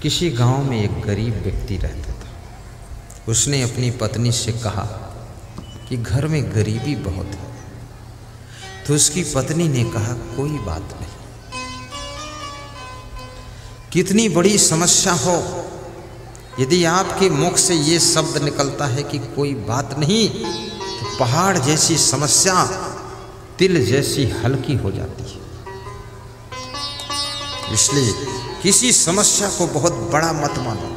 किसी गांव में एक गरीब व्यक्ति रहता था। उसने अपनी पत्नी से कहा कि घर में गरीबी बहुत है। तो उसकी पत्नी ने कहा, कोई बात नहीं, कितनी बड़ी समस्या हो, यदि आपके मुख से ये शब्द निकलता है कि कोई बात नहीं, तो पहाड़ जैसी समस्या तिल जैसी हल्की हो जाती है। इसलिए किसी समस्या को बहुत बड़ा मत मानो,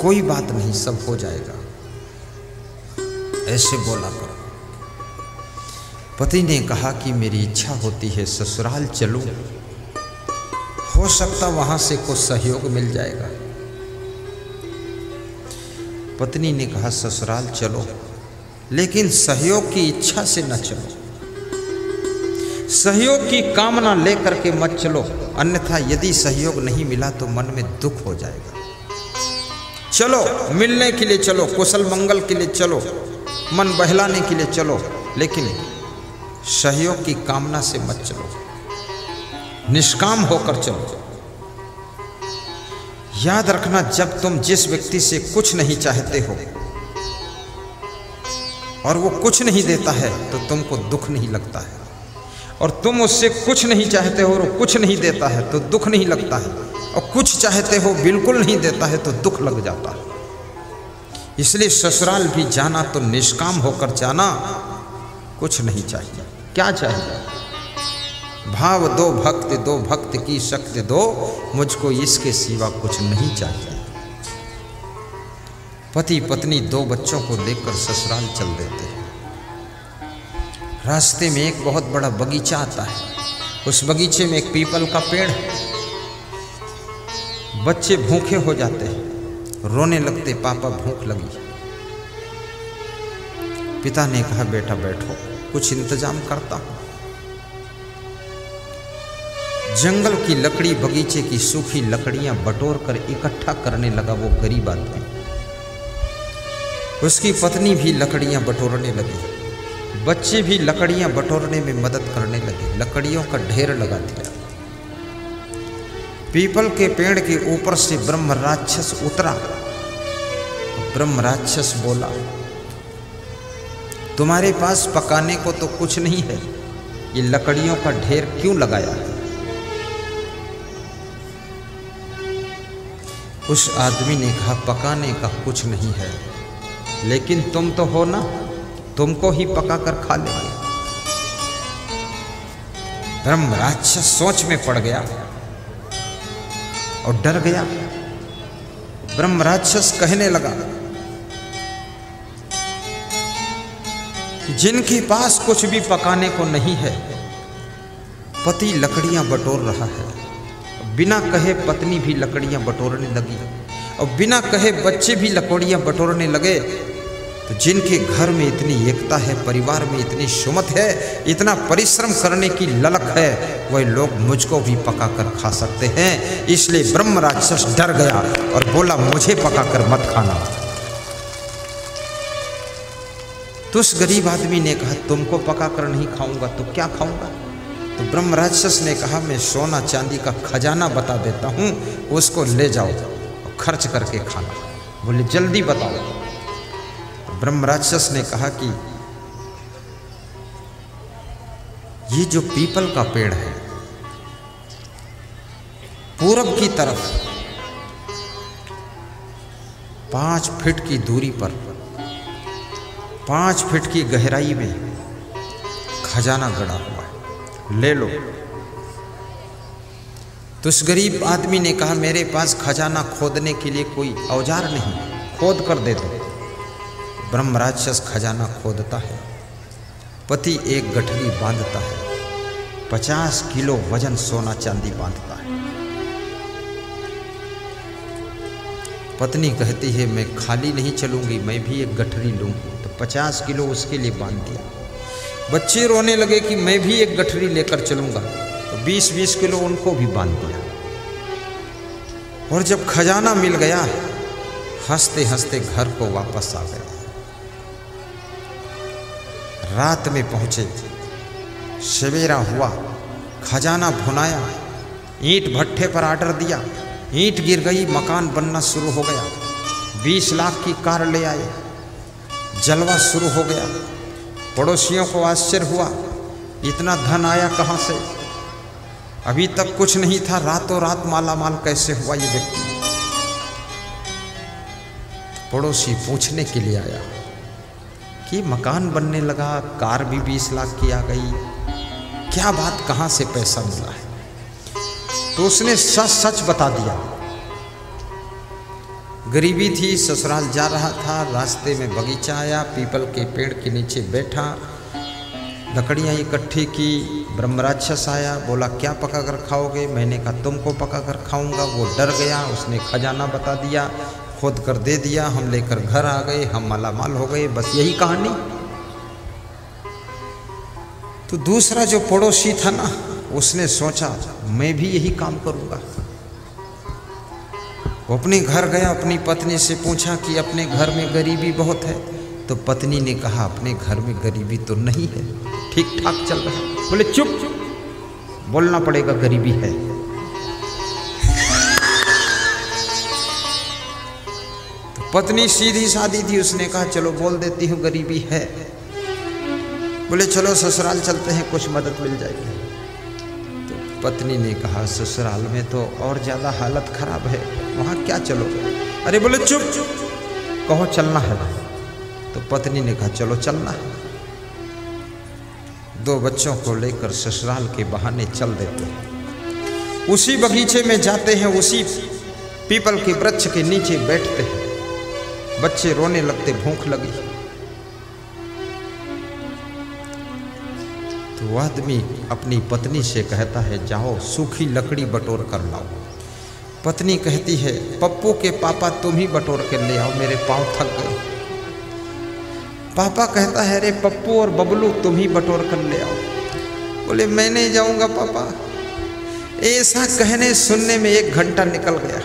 कोई बात नहीं, सब हो जाएगा, ऐसे बोला करो। पति ने कहा कि मेरी इच्छा होती है ससुराल चलूं, हो सकता वहां से कुछ सहयोग मिल जाएगा। पत्नी ने कहा, ससुराल चलो, लेकिन सहयोग की इच्छा से न चलो, सहयोग की कामना लेकर के मत चलो, अन्यथा यदि सहयोग नहीं मिला तो मन में दुख हो जाएगा। चलो, मिलने के लिए चलो, कुशल मंगल के लिए चलो, मन बहलाने के लिए चलो, लेकिन सहयोग की कामना से मत चलो, निष्काम होकर चलो। याद रखना, जब तुम जिस व्यक्ति से कुछ नहीं चाहते हो और वो कुछ नहीं देता है तो तुमको दुख नहीं लगता है, और तुम उससे कुछ नहीं चाहते हो और वो कुछ नहीं देता है तो दुख नहीं लगता है, और कुछ चाहते हो बिल्कुल नहीं देता है तो दुख लग जाता है। इसलिए ससुराल भी जाना तो निष्काम होकर जाना, कुछ नहीं चाहिए। क्या चाहिए? भाव दो भक्ति दो, भक्त की शक्ति दो, मुझको इसके सिवा कुछ नहीं चाहिए। पति पत्नी दो बच्चों को लेकर ससुराल चल देते हैं। रास्ते में एक बहुत बड़ा बगीचा आता है। उस बगीचे में एक पीपल का पेड़ है। बच्चे भूखे हो जाते हैं, रोने लगते, पापा भूख लगी। पिता ने कहा, बेटा बैठो, कुछ इंतजाम करता हूं। जंगल की लकड़ी, बगीचे की सूखी लकड़ियां बटोर कर इकट्ठा करने लगा वो गरीब आदमी। उसकी पत्नी भी लकड़ियां बटोरने लगी, बच्चे भी लकड़ियां बटोरने में मदद करने लगे। लकड़ियों का ढेर लगा दिया। पीपल के पेड़ के ऊपर से ब्रह्म राक्षस उतरा। ब्रह्म राक्षस बोला, तुम्हारे पास पकाने को तो कुछ नहीं है, ये लकड़ियों का ढेर क्यों लगाया है? उस आदमी ने कहा, पकाने का कुछ नहीं है, लेकिन तुम तो हो ना, तुमको ही पका कर खा लेंगे। ब्रह्म राक्षस सोच में पड़ गया और डर गया। ब्रह्म राक्षस कहने लगा, जिनके पास कुछ भी पकाने को नहीं है, पति लकड़ियां बटोर रहा है, बिना कहे पत्नी भी लकड़ियां बटोरने लगी, और बिना कहे बच्चे भी लकड़ियां बटोरने लगे। तो जिनके घर में इतनी एकता है, परिवार में इतनी सुमत है, इतना परिश्रम करने की ललक है, वह लोग मुझको भी पकाकर खा सकते हैं। इसलिए ब्रह्म राक्षस डर गया और बोला, मुझे पकाकर मत खाना। तो उस गरीब आदमी ने कहा, तुमको पकाकर नहीं खाऊंगा तो क्या खाऊंगा? तो ब्रह्म राक्षस ने कहा, मैं सोना चांदी का खजाना बता देता हूं, उसको ले जाओ और खर्च करके खाना। बोले, जल्दी बताओ। ब्रह्म राक्षस ने कहा कि ये जो पीपल का पेड़ है, पूरब की तरफ 5 फीट की दूरी पर 5 फीट की गहराई में खजाना गड़ा हुआ है, ले लो। तो उस गरीब आदमी ने कहा, मेरे पास खजाना खोदने के लिए कोई औजार नहीं, खोद कर दे दो। ब्रह्म राक्षस खजाना खोदता है। पति एक गठरी बांधता है, 50 किलो वजन सोना चांदी बांधता है। पत्नी कहती है, मैं खाली नहीं चलूंगी, मैं भी एक गठरी लूंगी। तो 50 किलो उसके लिए बांध दिया। बच्चे रोने लगे कि मैं भी एक गठरी लेकर चलूंगा, तो 20-20 किलो उनको भी बांध दिया। और जब खजाना मिल गया, हंसते हंसते घर को वापस आ गए। रात में पहुंचे, सवेरा हुआ, खजाना भुनाया, ईंट भट्ठे पर आर्डर दिया, ईंट गिर गई, मकान बनना शुरू हो गया। 20 लाख की कार ले आए, जलवा शुरू हो गया। पड़ोसियों को आश्चर्य हुआ, इतना धन आया कहाँ से? अभी तक कुछ नहीं था, रातों रात माला माल कैसे हुआ ये व्यक्ति? पड़ोसी पूछने के लिए आया कि मकान बनने लगा, कार भी 20 लाख की आ गई, क्या बात, कहाँ से पैसा मिला है? तो उसने सच सच बता दिया। गरीबी थी, ससुराल जा रहा था, रास्ते में बगीचा आया, पीपल के पेड़ के नीचे बैठा, लकड़ियाँ इकट्ठी की। ब्रह्मराक्षस आया, बोला क्या पका कर खाओगे? मैंने कहा तुमको पका कर खाऊंगा। वो डर गया, उसने खजाना बता दिया, खोद कर दे दिया, हम लेकर घर आ गए, हम मालामाल हो गए। बस यही कहानी। तो दूसरा जो पड़ोसी था ना, उसने सोचा मैं भी यही काम करूंगा। वो अपने घर गया, अपनी पत्नी से पूछा कि अपने घर में गरीबी बहुत है? तो पत्नी ने कहा अपने घर में गरीबी तो नहीं है, ठीक ठाक चल रहा है। बोले चुप, बोलना पड़ेगा गरीबी है। तो पत्नी सीधी सादी थी, उसने कहा चलो बोल देती हूँ गरीबी है। बोले चलो ससुराल चलते हैं, कुछ मदद मिल जाएगी। तो पत्नी ने कहा ससुराल में तो और ज़्यादा हालत खराब है, वहाँ क्या चलो? अरे बोले चुप, कहो चलना है। तो पत्नी ने कहा चलो चलना है। 2 बच्चों को लेकर ससुराल के बहाने चल देते हैं। उसी बगीचे में जाते हैं, उसी पीपल के वृक्ष के नीचे बैठते हैं। बच्चे रोने लगते, भूख लगी। तो वह आदमी अपनी पत्नी से कहता है जाओ सूखी लकड़ी बटोर कर लाओ। पत्नी कहती है पप्पू के पापा तुम ही बटोर कर ले आओ, मेरे पाँव थक गए। पापा कहता है अरे पप्पू और बबलू तुम ही बटोर कर ले आओ। बोले मैं नहीं जाऊंगा पापा। ऐसा कहने सुनने में 1 घंटा निकल गया।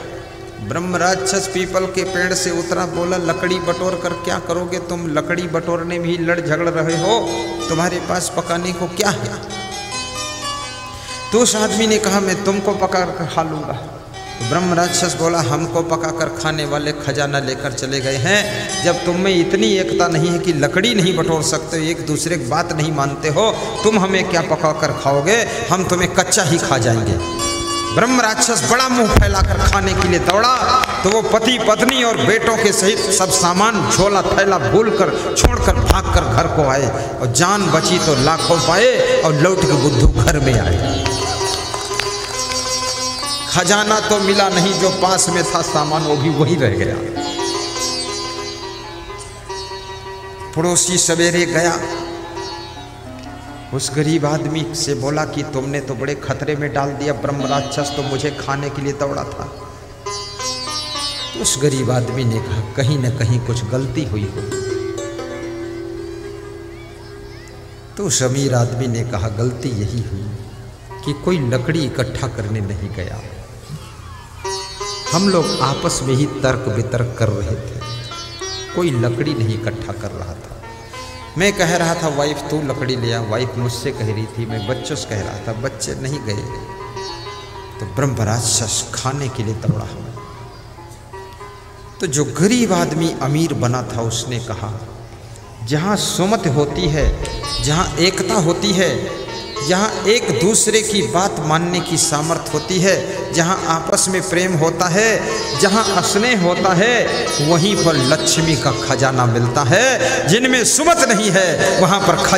ब्रह्मराक्षस पीपल के पेड़ से उतरा, बोला लकड़ी बटोर कर क्या करोगे तुम? लकड़ी बटोरने भी लड़ झगड़ रहे हो, तुम्हारे पास पकाने को क्या है? तो उस आदमी ने कहा मैं तुमको पका कर खा लूंगा। तो ब्रह्मराक्षस बोला हमको पका कर खाने वाले खजाना लेकर चले गए हैं। जब तुम में इतनी एकता नहीं है कि लकड़ी नहीं बटोर सकते, एक दूसरे की बात नहीं मानते हो, तुम हमें क्या पका कर खाओगे? हम तुम्हें कच्चा ही खा जाएंगे। ब्रह्मराक्षस बड़ा मुंह फैलाकर खाने के लिए दौड़ा, तो वो पति पत्नी और बेटों के सहित सब सामान झोला थैला भूलकर छोड़कर भागकर घर को आए, और जान बची तो लाखों पाए, और लौट के बुद्धू घर में आए। खजाना तो मिला नहीं, जो पास में था सामान वो भी वही रह गया। पड़ोसी सवेरे गया, उस गरीब आदमी से बोला कि तुमने तो बड़े खतरे में डाल दिया, ब्रह्मराक्षस तो मुझे खाने के लिए दौड़ा था। तो उस गरीब आदमी ने कहा कहीं न कहीं कुछ गलती हुई हो। तो उस अमीर आदमी ने कहा गलती यही हुई कि कोई लकड़ी इकट्ठा करने नहीं गया, हम लोग आपस में ही तर्क वितर्क कर रहे थे, कोई लकड़ी नहीं इकट्ठा कर रहा था। मैं कह रहा था वाइफ तू लकड़ी ले आ, वाइफ मुझसे कह रही थी, मैं बच्चों से कह रहा था, बच्चे नहीं गए। तो ब्रह्मराक्षस खाने के लिए दौड़ा। तो जो गरीब आदमी अमीर बना था उसने कहा जहाँ सुमत होती है, जहाँ एकता होती है, जहाँ एक दूसरे की बात मानने की सामर्थ्य होती है, जहाँ आपस में प्रेम होता है, जहाँ स्नेह होता है, वहीं पर लक्ष्मी का खजाना मिलता है। जिनमें सुमत नहीं है वहाँ पर खजाना